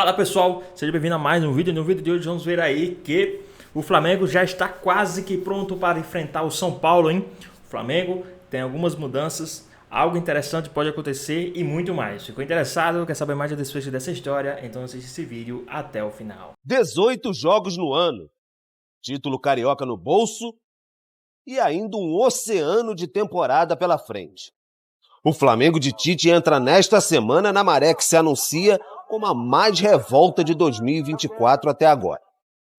Fala pessoal, seja bem-vindo a mais um vídeo. No vídeo de hoje vamos ver aí que o Flamengo já está quase que pronto para enfrentar o São Paulo, hein? O Flamengo tem algumas mudanças, algo interessante pode acontecer e muito mais. Ficou interessado, quer saber mais do desfecho dessa história? Então assiste esse vídeo até o final. 18 jogos no ano, título carioca no bolso e ainda um oceano de temporada pela frente. O Flamengo de Tite entra nesta semana na maré que se anuncia como a mais revolta de 2024 até agora.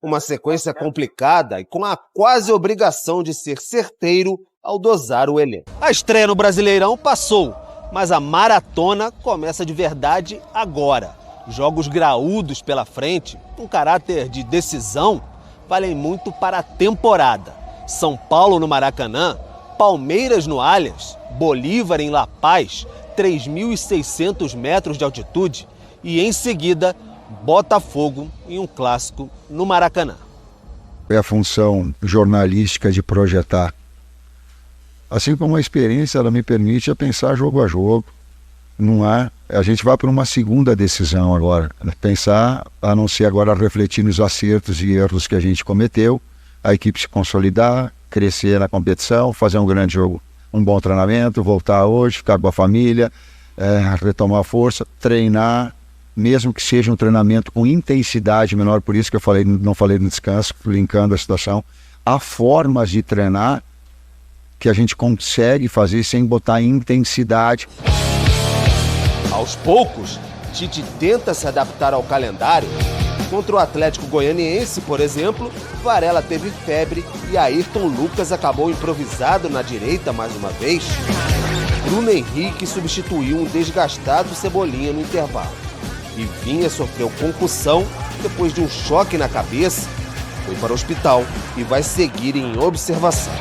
Uma sequência complicada e com a quase obrigação de ser certeiro ao dosar o elenco. A estreia no Brasileirão passou, mas a maratona começa de verdade agora. Jogos graúdos pela frente, com caráter de decisão, valem muito para a temporada. São Paulo no Maracanã, Palmeiras no Allianz, Bolívar em La Paz, 3.600 metros de altitude e, em seguida, Botafogo em um clássico no Maracanã. É a função jornalística de projetar. Assim como a experiência, ela me permite pensar jogo a jogo. Não há, a gente vai para uma segunda decisão agora. Pensar, a não ser agora refletir nos acertos e erros que a gente cometeu, a equipe se consolidar, crescer na competição, fazer um grande jogo, um bom treinamento, voltar hoje, ficar com a família, retomar a força, treinar, mesmo que seja um treinamento com intensidade menor, por isso que eu não falei no descanso, linkando a situação. Há formas de treinar que a gente consegue fazer sem botar intensidade. Aos poucos, Tite tenta se adaptar ao calendário. Contra o Atlético Goianiense, por exemplo, Varela teve febre e Ayrton Lucas acabou improvisado na direita mais uma vez. Bruno Henrique substituiu um desgastado Cebolinha no intervalo. E Vinha sofreu concussão depois de um choque na cabeça, foi para o hospital e vai seguir em observação.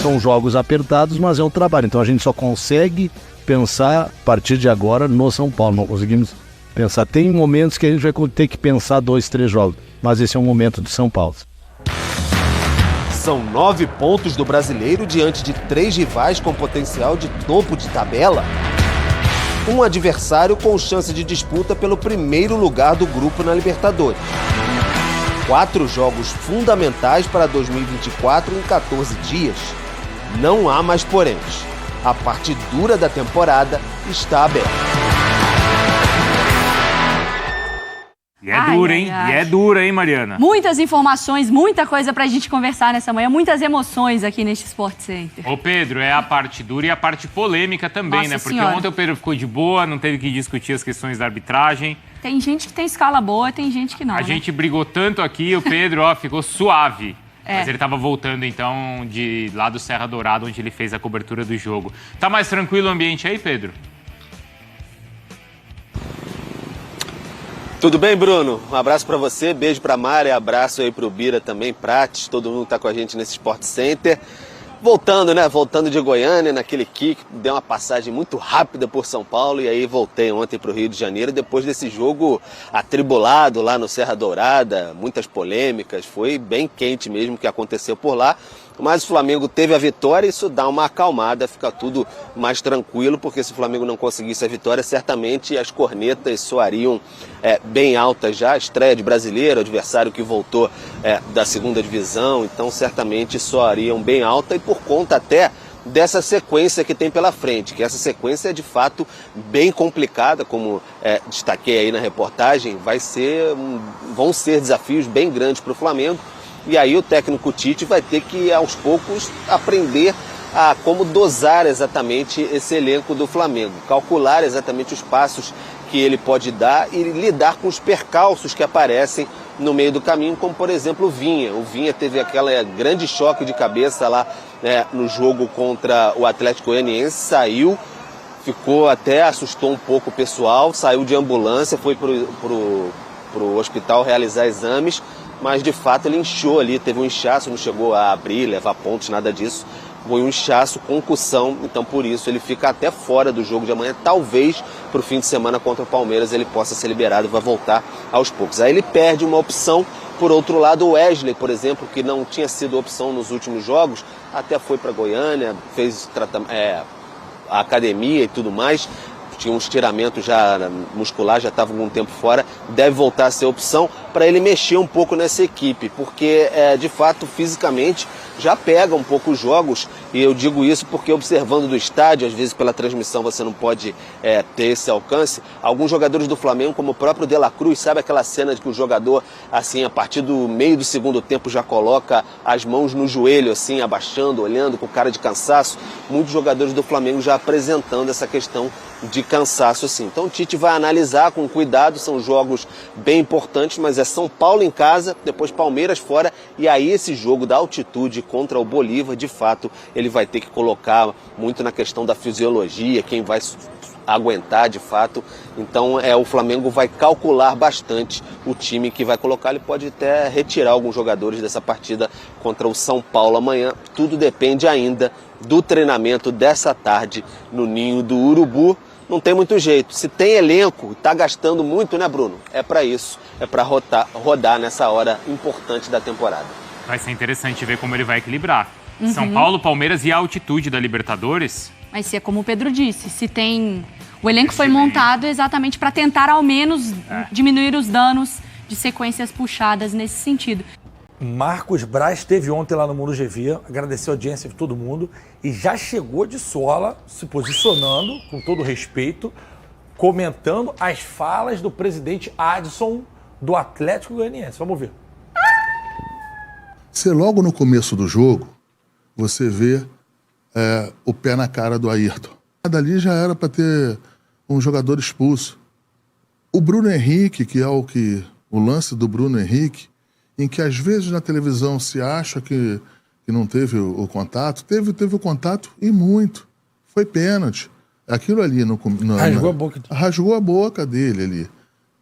São jogos apertados, mas é um trabalho. Então a gente só consegue pensar a partir de agora no São Paulo. Não conseguimos pensar. Tem momentos que a gente vai ter que pensar 2, 3 jogos, mas esse é um momento de São Paulo. São 9 pontos do Brasileiro diante de 3 rivais com potencial de topo de tabela. Um adversário com chance de disputa pelo primeiro lugar do grupo na Libertadores. 4 jogos fundamentais para 2024 em 14 dias. Não há mais poréns. A parte dura da temporada está aberta. E é dura, hein? E é dura, hein, Mariana? Muitas informações, muita coisa pra gente conversar nessa manhã, muitas emoções aqui neste Sport Center. Ô, Pedro, é a parte dura e a parte polêmica também, Nossa né? Porque senhora. ontem o Pedro ficou de boa, não teve que discutir as questões da arbitragem. Tem gente que tem escala boa, tem gente que não, A né? gente brigou tanto aqui, o Pedro, ó, ficou suave. É. Mas ele tava voltando, então, de lá do Serra Dourada, onde ele fez a cobertura do jogo. Tá mais tranquilo o ambiente aí, Pedro? Tudo bem, Bruno? Um abraço para você, beijo para Mari, abraço aí pro Bira também, Prates, todo mundo tá com a gente nesse Sport Center. Voltando, né? Voltando de Goiânia, naquele kick, deu uma passagem muito rápida por São Paulo e aí voltei ontem pro Rio de Janeiro depois desse jogo atribulado lá no Serra Dourada, muitas polêmicas, foi bem quente mesmo o que aconteceu por lá. Mas o Flamengo teve a vitória e isso dá uma acalmada, fica tudo mais tranquilo, porque se o Flamengo não conseguisse a vitória, certamente as cornetas soariam bem altas já. Estreia de Brasileiro, adversário que voltou da segunda divisão, então certamente soariam bem alta e por conta até dessa sequência que tem pela frente, que essa sequência é de fato bem complicada, como destaquei aí na reportagem, vão ser desafios bem grandes para o Flamengo. E aí o técnico Tite vai ter que, aos poucos, aprender a como dosar exatamente esse elenco do Flamengo, calcular exatamente os passos que ele pode dar e lidar com os percalços que aparecem no meio do caminho, como por exemplo o Vinha. O Vinha teve aquele grande choque de cabeça lá no jogo contra o Atlético Goianiense, saiu, assustou um pouco o pessoal, saiu de ambulância, foi pro hospital realizar exames, mas de fato ele inchou ali, teve um inchaço, não chegou a abrir, levar pontos, nada disso. Foi um inchaço, concussão, então por isso ele fica até fora do jogo de amanhã. Talvez para o fim de semana contra o Palmeiras ele possa ser liberado e vai voltar aos poucos. Aí ele perde uma opção. Por outro lado, o Wesley, por exemplo, que não tinha sido opção nos últimos jogos, até foi para Goiânia, fez a academia e tudo mais. tinha um estiramento já muscular, já estava algum tempo fora, deve voltar a ser opção para ele mexer um pouco nessa equipe, porque de fato fisicamente já pega um pouco os jogos, e eu digo isso porque observando do estádio, às vezes pela transmissão você não pode ter esse alcance, alguns jogadores do Flamengo, como o próprio De La Cruz, sabe aquela cena de que o jogador, assim, a partir do meio do segundo tempo já coloca as mãos no joelho, assim, abaixando, olhando com cara de cansaço, muitos jogadores do Flamengo já apresentando essa questão de cansaço, assim. Então o Tite vai analisar com cuidado, são jogos bem importantes, mas é São Paulo em casa, depois Palmeiras fora, e aí esse jogo da altitude contra o Bolívar, de fato, ele vai ter que colocar muito na questão da fisiologia, quem vai aguentar de fato. Então o Flamengo vai calcular bastante o time que vai colocar, ele pode até retirar alguns jogadores dessa partida contra o São Paulo amanhã, tudo depende ainda do treinamento dessa tarde no Ninho do Urubu. Não tem muito jeito, se tem elenco, está gastando muito, né, Bruno? É para isso, é para rodar nessa hora importante da temporada. Vai ser interessante ver como ele vai equilibrar. São Paulo, Palmeiras e a altitude da Libertadores. Mas se é como o Pedro disse, se tem... O elenco foi montado exatamente para tentar, ao menos, diminuir os danos de sequências puxadas nesse sentido. Marcos Braz esteve ontem lá no Mundo GV, agradeceu a audiência de todo mundo e já chegou de sola, se posicionando, com todo respeito, comentando as falas do presidente Adson do Atlético Goianiense. Vamos ver. Se logo no começo do jogo, você vê o pé na cara do Ayrton. Dali já era para ter um jogador expulso. O Bruno Henrique, que é o lance do Bruno Henrique, em que às vezes na televisão se acha que não teve o contato, teve o contato e muito. Foi pênalti. Aquilo ali rasgou a boca dele ali.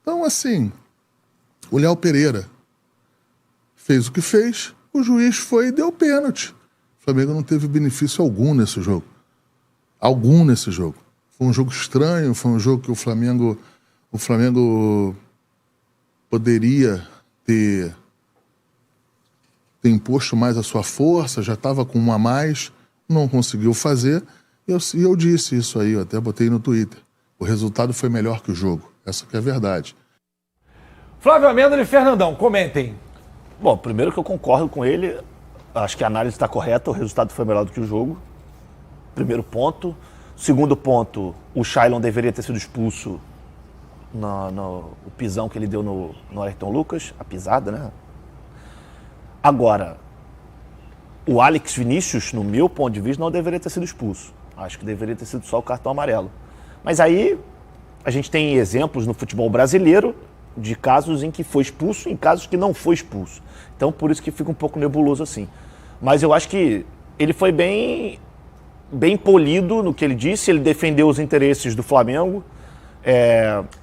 Então, assim, o Léo Pereira fez o que fez, o juiz foi e deu pênalti. O Flamengo não teve benefício algum nesse jogo. Foi um jogo estranho, foi um jogo que o Flamengo poderia ter imposto mais a sua força, já estava com uma a mais, não conseguiu fazer, e eu disse isso aí, eu até botei no Twitter. O resultado foi melhor que o jogo, essa que é a verdade. Flávio Amêndola e Fernandão, comentem. Bom, primeiro que eu concordo com ele, acho que a análise está correta, o resultado foi melhor do que o jogo. Primeiro ponto. Segundo ponto, o Shailon deveria ter sido expulso no pisão que ele deu no Ayrton Lucas, a pisada, né? Agora, o Alex Vinícius, no meu ponto de vista, não deveria ter sido expulso. Acho que deveria ter sido só o cartão amarelo. Mas aí, a gente tem exemplos no futebol brasileiro de casos em que foi expulso e em casos que não foi expulso. Então, por isso que fica um pouco nebuloso assim. Mas eu acho que ele foi bem polido no que ele disse, ele defendeu os interesses do Flamengo.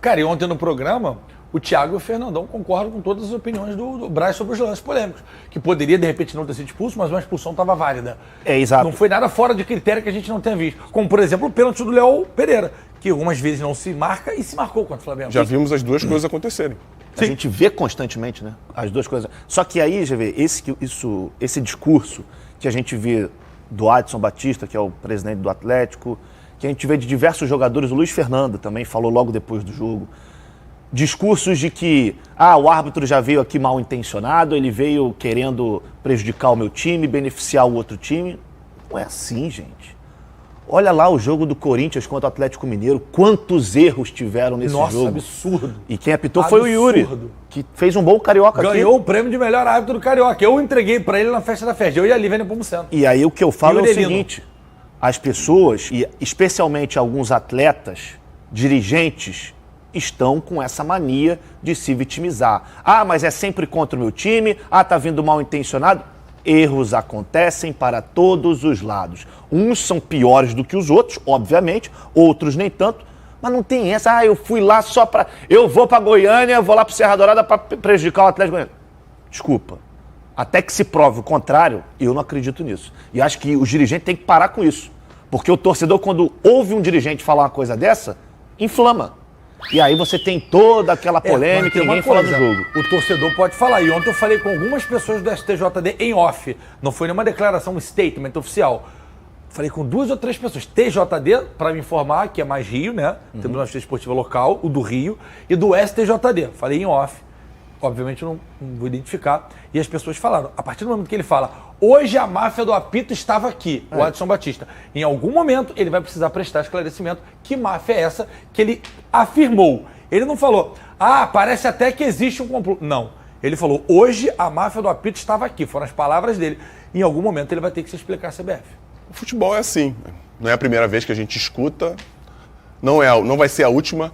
Cara, e ontem no programa, o Thiago e o Fernandão concordam com todas as opiniões do Braz sobre os lances polêmicos. Que poderia, de repente, não ter sido expulso, mas uma expulsão estava válida. Exato. Não foi nada fora de critério que a gente não tenha visto. Como, por exemplo, o pênalti do Léo Pereira, que algumas vezes não se marca e se marcou contra o Flamengo. Já vimos as duas coisas acontecerem. A gente vê constantemente, né? As duas coisas. Só que aí, já vê, esse discurso que a gente vê do Adson Batista, que é o presidente do Atlético, que a gente vê de diversos jogadores, o Luiz Fernando também falou logo depois do jogo, discursos de que o árbitro já veio aqui mal intencionado, ele veio querendo prejudicar o meu time, beneficiar o outro time. Não é assim, gente. Olha lá o jogo do Corinthians contra o Atlético Mineiro, quantos erros tiveram nesse jogo. Nossa, absurdo. E quem apitou foi o Yuri, que fez um bom Carioca aqui. Ganhou o prêmio de melhor árbitro do Carioca. Eu entreguei pra ele na festa da festa. Eu e a Lívia Nepomuceno. E aí o que eu falo é o seguinte, as pessoas, e especialmente alguns atletas, dirigentes, estão com essa mania de se vitimizar. Mas é sempre contra o meu time, tá vindo mal intencionado. Erros acontecem para todos os lados. Uns são piores do que os outros, obviamente, outros nem tanto, mas não tem essa, eu fui lá só para... Eu vou para Goiânia, vou lá para Serra Dourada para prejudicar o Atlético Goianiense. Desculpa. Até que se prove o contrário, eu não acredito nisso. E acho que os dirigentes têm que parar com isso. Porque o torcedor, quando ouve um dirigente falar uma coisa dessa, inflama. E aí você tem toda aquela polêmica e ninguém fala do jogo. O torcedor pode falar. E ontem eu falei com algumas pessoas do STJD em off. Não foi nenhuma declaração, um statement oficial. Falei com 2 ou 3 pessoas. TJD, para me informar, que é mais Rio, né? Tribunal de Justiça Esportiva Local, o do Rio, e do STJD. Falei em off. Obviamente eu não vou identificar. E as pessoas falaram. A partir do momento que ele fala, hoje a máfia do apito estava aqui, o Adson Batista. Em algum momento ele vai precisar prestar esclarecimento. Que máfia é essa que ele afirmou? Ele não falou, parece até que existe um complô. Não. Ele falou, hoje a máfia do apito estava aqui. Foram as palavras dele. Em algum momento ele vai ter que se explicar à CBF. O futebol é assim. Não é a primeira vez que a gente escuta. Não vai ser a última.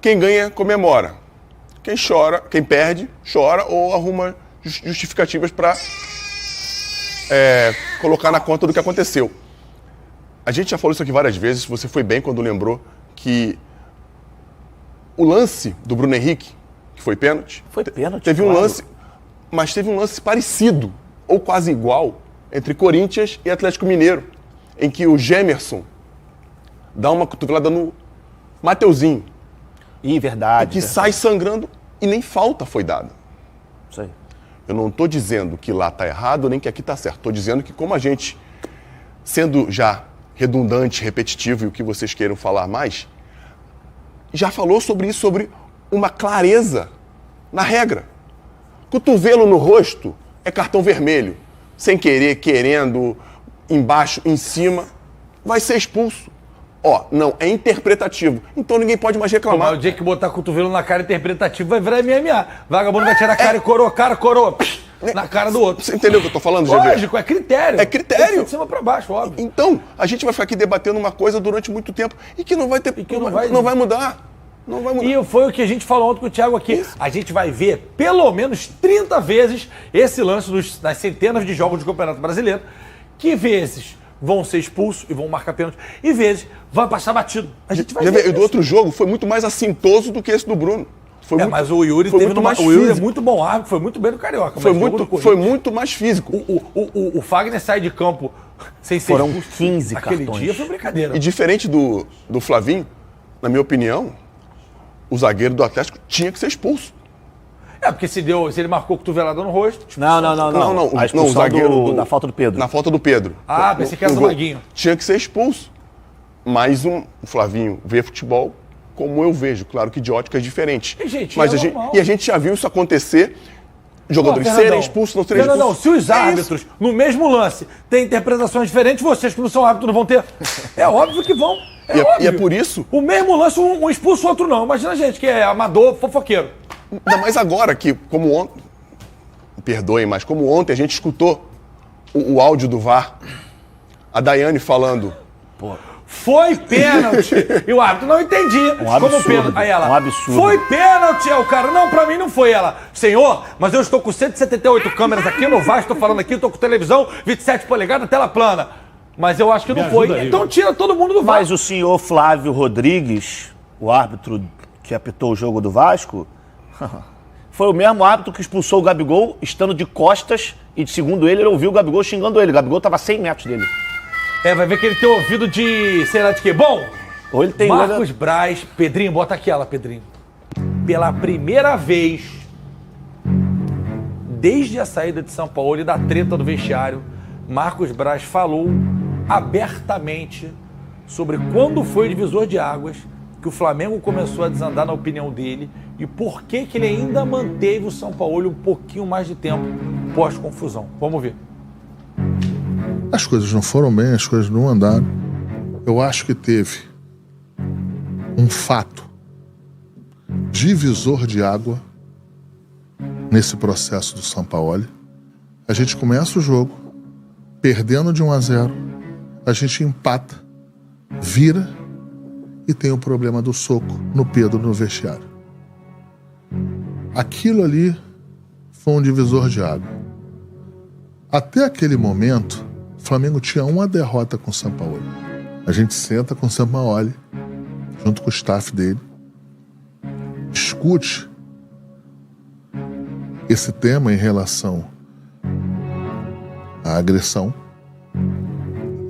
Quem ganha, comemora. Quem chora, quem perde, chora ou arruma justificativas para colocar na conta do que aconteceu. A gente já falou isso aqui várias vezes. Você foi bem quando lembrou que o lance do Bruno Henrique, que foi pênalti. Foi pênalti. Teve um lance, mas teve um lance parecido, ou quase igual, entre Corinthians e Atlético Mineiro, em que o Gemerson dá uma cotovelada no Mateuzinho. Verdade. Que sai sangrando e nem falta foi dada. Isso aí. Eu não estou dizendo que lá está errado nem que aqui está certo. Estou dizendo que como a gente, sendo já redundante, repetitivo e o que vocês queiram falar mais, já falou sobre isso, sobre uma clareza na regra. Cotovelo no rosto é cartão vermelho. Sem querer, querendo, embaixo, em cima, vai ser expulso. Não, é interpretativo. Então ninguém pode mais reclamar. Mas o dia que botar cotovelo na cara interpretativo vai virar MMA. Vagabundo vai tirar a cara e coroa, na cara do outro. Você entendeu o que eu tô falando, GV? Lógico, é critério. É critério. De cima pra baixo, óbvio. Então, a gente vai ficar aqui debatendo uma coisa durante muito tempo e que não vai ter... não vai mudar. Não vai mudar. E foi o que a gente falou ontem com o Thiago aqui. Isso. A gente vai ver pelo menos 30 vezes esse lance das centenas de jogos do Campeonato Brasileiro, que vezes vão ser expulsos e vão marcar pênalti, e vezes vai passar batido. A gente vai ver. E do outro jogo foi muito mais assintoso do que esse do Bruno. Mas o Yuri teve o Yuri é muito bom árbitro, foi muito bem no Carioca. Foi muito mais físico. O Fagner sai de campo sem ser Foram expulso. 15 Aquele cartões. dia foi brincadeira. E diferente do Flavinho, na minha opinião, o zagueiro do Atlético tinha que ser expulso. Porque se ele marcou cotovelada no rosto... Não. A expulsão o zagueiro da falta do Pedro. Na falta do Pedro. Pensei que era do Maguinho. Tinha que ser expulso. Mas o Flavinho vê futebol como eu vejo. Claro que de óticas diferentes. Mas a gente já viu isso acontecer. Jogadores serem expulsos, não serem expulsos. Se os árbitros, no mesmo lance, têm interpretações diferentes, vocês que não são árbitros não vão ter. É óbvio que vão. E é por isso... O mesmo lance, um expulso, o outro não. Imagina a gente que é amador, fofoqueiro. Ainda mais agora que, como ontem... Perdoem, mas como ontem a gente escutou o áudio do VAR, a Daiane falando... Foi pênalti! E o árbitro não entendi. Como pênalti. Aí ela, um absurdo. Foi pênalti! O cara, não, pra mim não foi. Ela, senhor, mas eu estou com 178 câmeras aqui no VAR, estou falando aqui, estou com televisão, 27 polegadas, tela plana. Mas eu acho que não foi. Aí, então tira todo mundo do VAR. Mas o senhor Flávio Rodrigues, o árbitro que apitou o jogo do Vasco, foi o mesmo árbitro que expulsou o Gabigol estando de costas e, segundo ele ouviu o Gabigol xingando ele. O Gabigol estava a 100 metros dele. Vai ver que ele tem ouvido de, sei lá de quê. Bom, ou ele tem Marcos Braz, Pedrinho, bota aqui ela, Pedrinho. Pela primeira vez, desde a saída de São Paulo e da treta do vestiário, Marcos Braz falou abertamente sobre quando foi o divisor de águas, que o Flamengo começou a desandar na opinião dele e por que ele ainda manteve o São Paulo um pouquinho mais de tempo pós-confusão. Vamos ver. As coisas não foram bem, as coisas não andaram. Eu acho que teve um fato divisor de água nesse processo do Sampaoli. A gente começa o jogo perdendo de 1-0, a gente empata, vira e tem o problema do soco no Pedro no vestiário. Aquilo ali foi um divisor de água. Até aquele momento, o Flamengo tinha uma derrota com o Sampaoli. A gente senta com o Sampaoli, junto com o staff dele, discute esse tema em relação à agressão,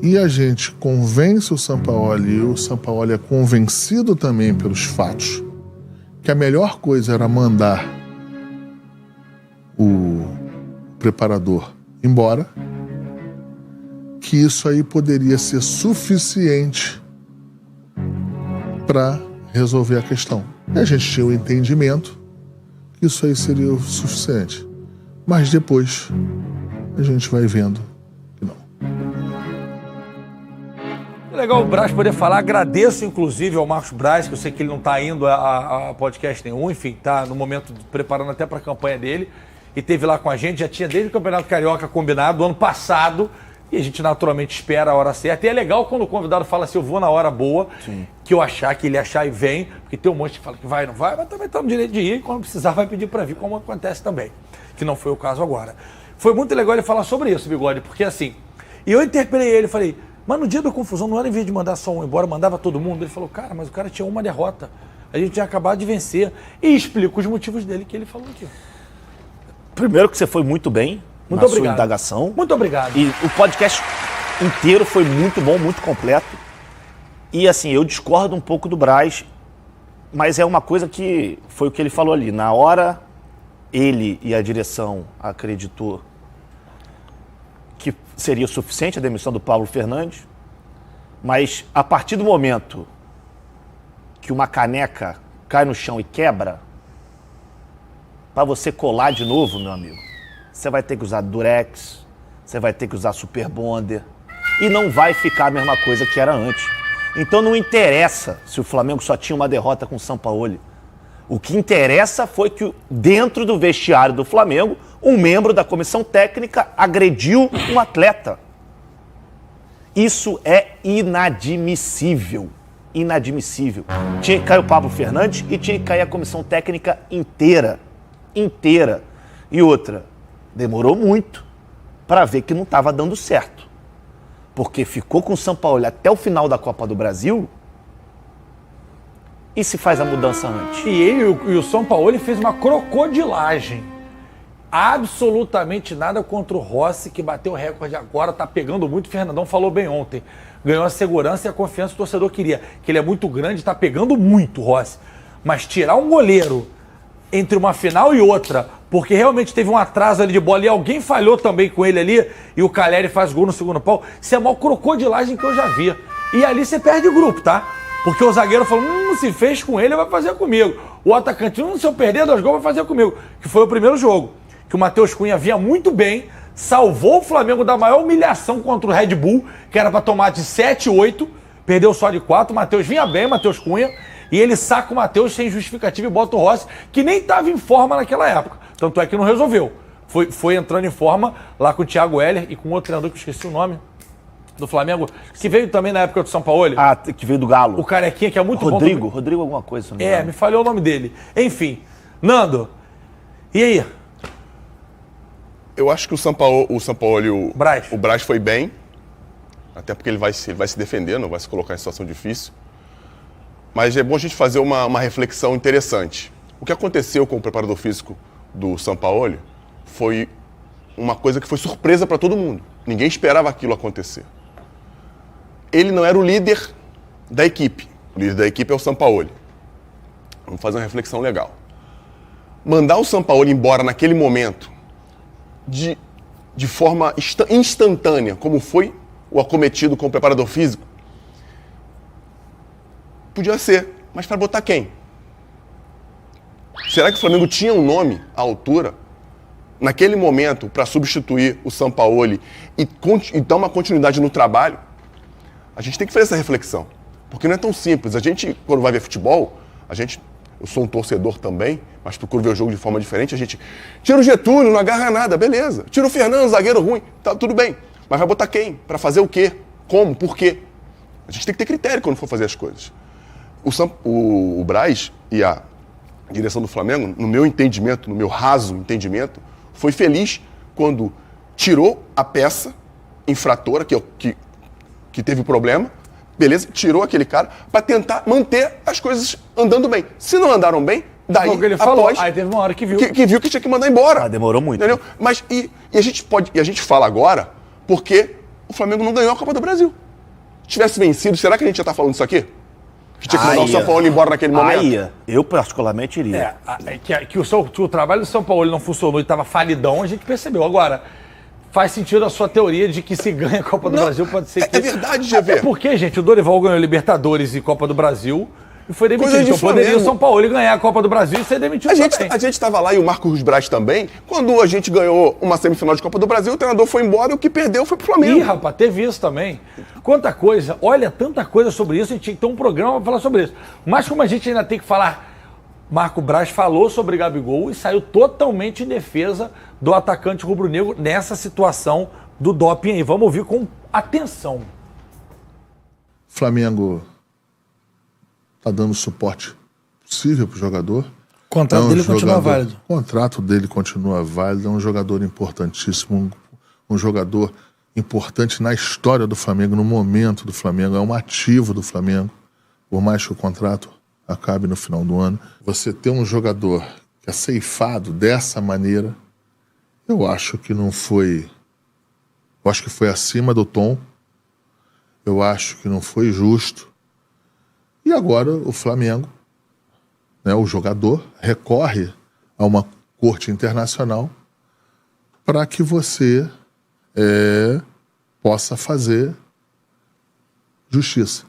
e a gente convence o Sampaoli, e o Sampaoli é convencido também pelos fatos, que a melhor coisa era mandar o preparador embora, que isso aí poderia ser suficiente para resolver a questão. E a gente tinha o entendimento que isso aí seria o suficiente. Mas depois a gente vai vendo que não. É legal o Braz poder falar. Agradeço, inclusive, ao Marcos Braz, que eu sei que ele não está indo a podcast nenhum, enfim, está no momento preparando até para a campanha dele. E teve lá com a gente, já tinha desde o Campeonato Carioca combinado, do ano passado, e a gente naturalmente espera a hora certa. E é legal quando o convidado fala assim, eu vou na hora boa, sim, que eu achar, que ele achar e vem, porque tem um monte que fala que vai, não vai, mas também está no direito de ir, e quando precisar vai pedir para vir, como acontece também, que não foi o caso agora. Foi muito legal ele falar sobre isso, Bigode, porque assim, e eu interpelei ele, falei, mas no dia da confusão não era em vez de mandar só um embora, mandava todo mundo? Ele falou, cara, mas o cara tinha uma derrota, a gente tinha acabado de vencer, e explica os motivos dele que ele falou aqui. Primeiro que você foi muito bem na sua indagação. Muito obrigado. E o podcast inteiro foi muito bom, muito completo. E assim, eu discordo um pouco do Braz, mas é uma coisa que foi o que ele falou ali. Na hora, ele e a direção acreditou que seria suficiente a demissão do Paulo Fernandes, mas a partir do momento que uma caneca cai no chão e quebra, para você colar de novo, meu amigo, você vai ter que usar Durex, você vai ter que usar Super Bonder e não vai ficar a mesma coisa que era antes. Então não interessa se o Flamengo só tinha uma derrota com o Sampaoli. O que interessa foi que dentro do vestiário do Flamengo, um membro da comissão técnica agrediu um atleta. Isso é inadmissível. Inadmissível. Tinha que cair o Pablo Fernandes e tinha que cair a comissão técnica inteira. E outra, demorou muito para ver que não estava dando certo. Porque ficou com o Sampaoli até o final da Copa do Brasil. E se faz a mudança antes? E o Sampaoli fez uma crocodilagem. Absolutamente nada contra o Rossi, que bateu o recorde agora, tá pegando muito. O Fernandão falou bem ontem. Ganhou a segurança e a confiança que o torcedor queria. Que ele é muito grande, tá pegando muito o Rossi. Mas tirar um goleiro entre uma final e outra, porque realmente teve um atraso ali de bola e alguém falhou também com ele ali, e o Caleri faz gol no segundo pau, isso é a maior crocodilagem que eu já vi. E ali você perde o grupo, tá? Porque o zagueiro falou, se fez com ele, vai fazer comigo. O atacante, se eu perder 2 gols, vai fazer comigo. Que foi o primeiro jogo, que o Matheus Cunha vinha muito bem, salvou o Flamengo da maior humilhação contra o Red Bull, que era para tomar de 7, 8, perdeu só de 4, o Matheus vinha bem, Matheus Cunha, e ele saca o Matheus sem justificativa e bota o Rossi, que nem estava em forma naquela época. Tanto é que não resolveu. Foi entrando em forma lá com o Thiago Heller e com outro treinador que eu esqueci o nome, do Flamengo, que veio também na época do Sampaoli. Ah, que veio do Galo. O carequinha, que é muito Rodrigo, bom. Rodrigo alguma coisa. Me falhou o nome dele. Enfim, Nando, e aí? Eu acho que o Sampaoli, o Braz foi bem, até porque ele vai se defender, não vai se colocar em situação difícil. Mas é bom a gente fazer uma reflexão interessante. O que aconteceu com o preparador físico do Sampaoli foi uma coisa que foi surpresa para todo mundo. Ninguém esperava aquilo acontecer. Ele não era o líder da equipe. O líder da equipe é o Sampaoli. Vamos fazer uma reflexão legal. Mandar o Sampaoli embora naquele momento, de forma instantânea, como foi o acometido com o preparador físico, podia ser, mas para botar quem? Será que o Flamengo tinha um nome à altura, naquele momento, para substituir o Sampaoli e dar uma continuidade no trabalho? A gente tem que fazer essa reflexão, porque não é tão simples. A gente, quando vai ver futebol, eu sou um torcedor também, mas procuro ver o jogo de forma diferente, a gente tira o Getúlio, não agarra nada, beleza. Tira o Fernando, zagueiro ruim, tá tudo bem. Mas vai botar quem? Para fazer o quê? Como? Por quê? A gente tem que ter critério quando for fazer as coisas. O Braz e a direção do Flamengo, no meu entendimento, no meu raso entendimento, foi feliz quando tirou a peça infratora, que teve o problema, beleza, tirou aquele cara, para tentar manter as coisas andando bem. Se não andaram bem, daí o que ele falou, aí teve uma hora que viu. Que viu que tinha que mandar embora. Demorou muito. Entendeu? Mas e a gente fala agora porque o Flamengo não ganhou a Copa do Brasil. Se tivesse vencido, será que a gente já tá falando isso aqui? Que tinha que mandar o São Paulo embora naquele momento? Eu particularmente iria. Que o trabalho do São Paulo não funcionou e estava falidão, a gente percebeu. Agora, faz sentido a sua teoria de que se ganha a Copa do Brasil pode ser que... É verdade, GV. Até porque, gente, o Dorival ganhou Libertadores e Copa do Brasil e foi demitido. Coisa de Então poderia o Flamengo. São Paulo ganhar a Copa do Brasil e ser demitido também. A gente estava lá e o Marcos Braz também. Quando a gente ganhou uma semifinal de Copa do Brasil, o treinador foi embora e o que perdeu foi pro Flamengo. Ih, rapaz, teve isso também. Quanta coisa, olha, tanta coisa sobre isso, a gente tinha que ter um programa para falar sobre isso. Mas como a gente ainda tem que falar, Marco Braz falou sobre Gabigol e saiu totalmente em defesa do atacante rubro-negro nessa situação do doping aí. Vamos ouvir com atenção. Flamengo tá dando suporte possível pro jogador. O contrato dele continua válido. O contrato dele continua válido. É um jogador importantíssimo, um jogador importante na história do Flamengo, no momento do Flamengo. É um ativo do Flamengo, por mais que o contrato acabe no final do ano. Você ter um jogador que é ceifado dessa maneira, eu acho que não foi... Eu acho que foi acima do tom. Eu acho que não foi justo. E agora o Flamengo, né, o jogador, recorre a uma corte internacional para que você possa fazer justiça.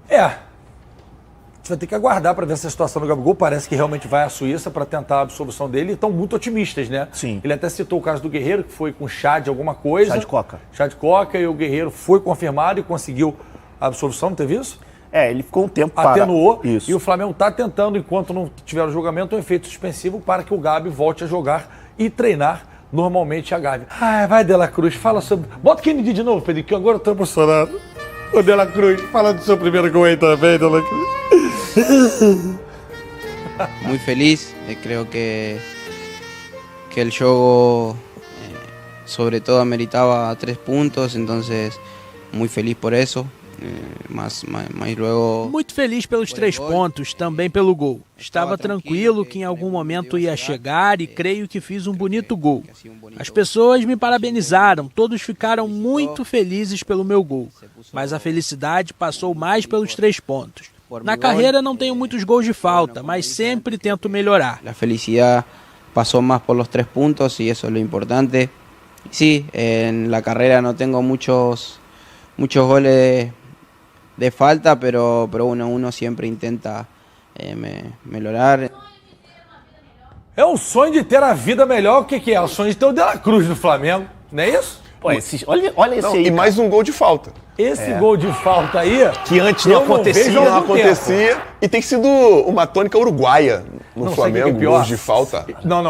A gente vai ter que aguardar para ver essa situação do Gabigol. Parece que realmente vai à Suíça para tentar a absolvição dele e estão muito otimistas, né? Sim. Ele até citou o caso do Guerreiro, que foi com chá de alguma coisa. Chá de coca. Chá de coca, e o Guerreiro foi confirmado e conseguiu a absolvição, não teve isso? Ele ficou um tempo atenuou. Isso. E o Flamengo está tentando, enquanto não tiver o julgamento, um efeito suspensivo para que o Gabi volte a jogar e treinar normalmente a Gabi. Vai, De La Cruz, fala sobre... Bota o Kennedy de novo, Pedro, que agora eu estou emocionado. O De La Cruz, fala do seu primeiro gol aí também, De La Cruz. Muy feliz, creo que el juego sobre todo ameritaba 3 puntos, entonces muy feliz por eso. Mas luego... Muito feliz pelos 3 pontos, também pelo gol. Estava tranquilo que em algum momento ia chegar e creio que fiz um bonito gol. As pessoas me parabenizaram, todos ficaram muito felizes pelo meu gol. Mas a felicidade passou mais pelos 3 pontos. Na carreira não tenho muitos gols de falta, mas sempre tento melhorar. A felicidade passou mais pelos 3 pontos e isso é o importante. Sí, na carreira não tenho muitos goles de falta, pero uno siempre intenta melhorar. É o sonho de ter a vida melhor. O que é? O sonho de ter o De La Cruz no Flamengo, não é isso? Pô, olha esse aí. E mais um gol de falta. Esse gol de falta aí... Que antes não acontecia. Não acontecia. E tem sido uma tônica uruguaia no Flamengo, gols de falta. Não.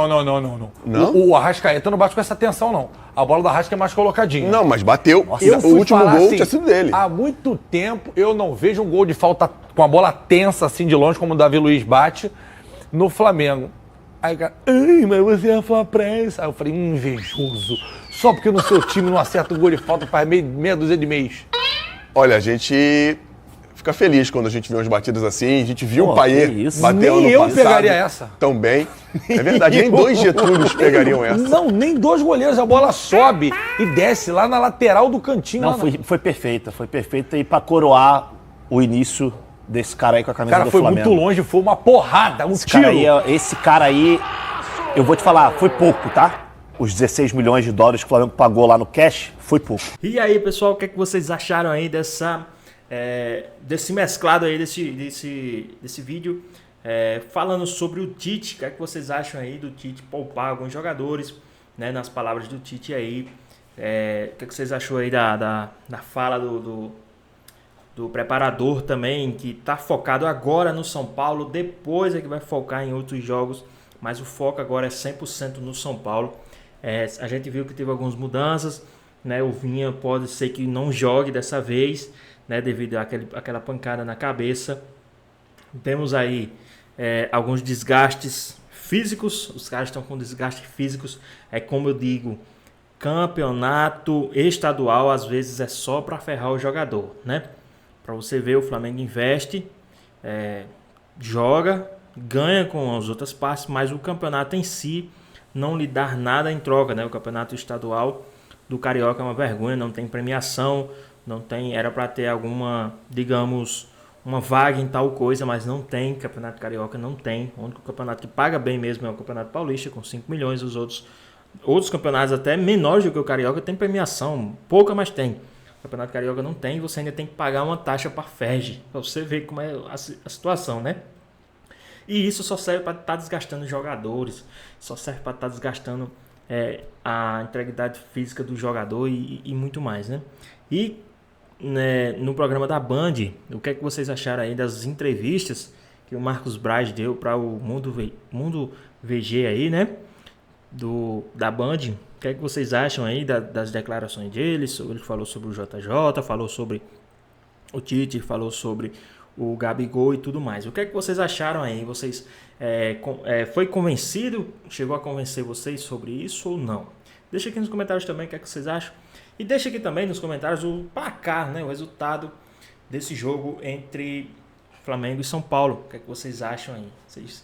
Não? O Arrascaeta não bate com essa tensão, não. A bola do Arrasca é mais colocadinha. Não, mas bateu. O último gol tinha sido dele. Há muito tempo eu não vejo um gol de falta com a bola tensa assim de longe, como o Davi Luiz bate, no Flamengo. Aí o cara, mas você é a pressa. Aí eu falei, invejoso. Só porque no seu time não acerta o gol de falta faz meia dúzia de mês. Olha, a gente fica feliz quando a gente vê umas batidas assim. A gente viu o Payet bater ano Nem eu passado pegaria essa. tão bem. É verdade, nem 2 Getúlios pegariam essa. Não, nem 2 goleiros. A bola sobe e desce lá na lateral do cantinho. Não, foi perfeita. Foi perfeita e pra coroar o início desse cara aí com a camisa do Flamengo. Cara, foi muito longe, foi uma porrada, um tiro. Esse cara aí, eu vou te falar, foi pouco, tá? Os 16 milhões de dólares que o Flamengo pagou lá no cash, foi pouco. E aí, pessoal, o que é que vocês acharam aí desse mesclado aí, desse vídeo? Falando sobre o Tite, o que é que vocês acham aí do Tite poupar alguns jogadores, né? Nas palavras do Tite aí. O que é que vocês achou aí da fala do preparador também, que tá focado agora no São Paulo, depois é que vai focar em outros jogos, mas o foco agora é 100% no São Paulo. A gente viu que teve algumas mudanças, né? O Vinha pode ser que não jogue dessa vez, né? Devido àquela pancada na cabeça. Temos aí alguns desgastes físicos, os caras estão com desgastes físicos, como eu digo, campeonato estadual às vezes é só para ferrar o jogador, né? Para você ver, o Flamengo investe, joga, ganha com as outras partes, mas o campeonato em si não lhe dá nada em troca, né? O campeonato estadual do Carioca é uma vergonha, não tem premiação, não tem, era para ter alguma, digamos, uma vaga em tal coisa, mas não tem. Campeonato Carioca não tem. O único campeonato que paga bem mesmo é o Campeonato Paulista, com 5 milhões, os outros outros campeonatos até menores do que o Carioca tem premiação, pouca, mas tem. O Campeonato Carioca não tem, você ainda tem que pagar uma taxa para a FERJ, para você ver como é a situação, né? E isso só serve para estar desgastando os jogadores, só serve para estar desgastando a integridade física do jogador e muito mais, né? E né, no programa da Band, o que é que vocês acharam aí das entrevistas que o Marcos Braz deu para o Mundo VG aí, né? Da Band. O que é que vocês acham aí das declarações dele? Ele falou sobre o JJ, falou sobre o Tite, falou sobre o Gabigol e tudo mais. O que é que vocês acharam aí? Vocês foi convencido? Chegou a convencer vocês sobre isso ou não? Deixa aqui nos comentários também o que é que vocês acham. E deixa aqui também nos comentários o placar, né? O resultado desse jogo entre Flamengo e São Paulo. O que é que vocês acham aí? Vocês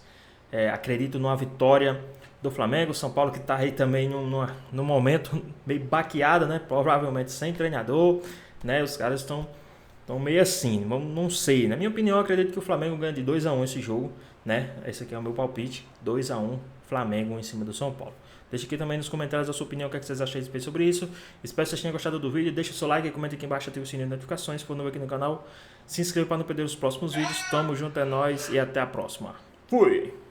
acreditam numa vitória do Flamengo? São Paulo que está aí também num momento meio baqueado, né? Provavelmente sem treinador, né? Os caras estão meio assim, não sei. Na minha opinião, eu acredito que o Flamengo ganha de 2-1 esse jogo, né? Esse aqui é o meu palpite, 2-1 Flamengo em cima do São Paulo. Deixa aqui também nos comentários a sua opinião, o que vocês acham sobre isso. Espero que vocês tenham gostado do vídeo. Deixa o seu like e comenta aqui embaixo, ativa o sininho de notificações. Se for novo aqui no canal, se inscreva para não perder os próximos vídeos. Tamo junto, é nóis e até a próxima. Fui!